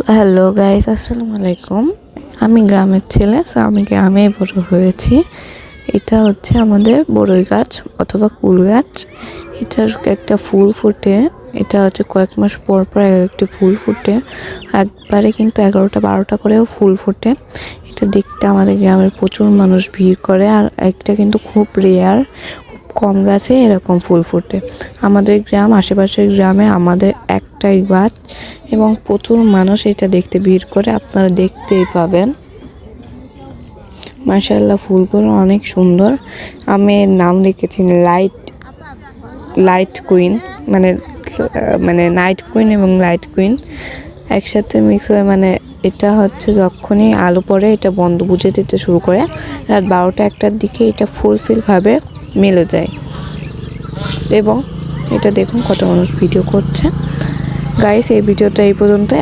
Hello guys, আসসালামু আলাইকুম। আমি গ্রামের ছেলে, সো আমি গ্রামেই বড় হয়েছি। এটা হচ্ছে আমাদের বড়ই গাছ অথবা কুল গাছ। এটার একটা ফুল ফুটে, এটা হচ্ছে কয়েক মাস পর পর একটি ফুল ফুটে, একবারে কিন্তু 11টা 12টা করেও ফুল ফোটে। এটা দেখতে আমাদের গ্রামের প্রচুর মানুষ ভিড় করে, আর একটা কিন্তু খুব রেয়ার, কম গাছে এরকম ফুল ফোটে। আমাদের গ্রাম, আশেপাশের গ্রামে আমাদের একটাই গাছ এবং প্রচুর মানুষ এটা দেখতে ভিড় করে, আপনারা দেখতেই পাবেন। মাশাআল্লাহ, ফুলগুলো অনেক সুন্দর। আমি এর নাম লিখেছি লাইট কুইন, মানে নাইট কুইন এবং লাইট কুইন একসাথে মিক্স হয়ে, মানে এটা হচ্ছে যখনই আলো পড়ে এটা বন্ধ বুঝে দিতে শুরু করে, রাত 12টা 1টার দিকে এটা ফুলফিলভাবে মিলে যায়। এবং এটা দেখুন কত মানুষ ভিডিও করছে। গাইস, এই ভিডিওটা এই পর্যন্তই।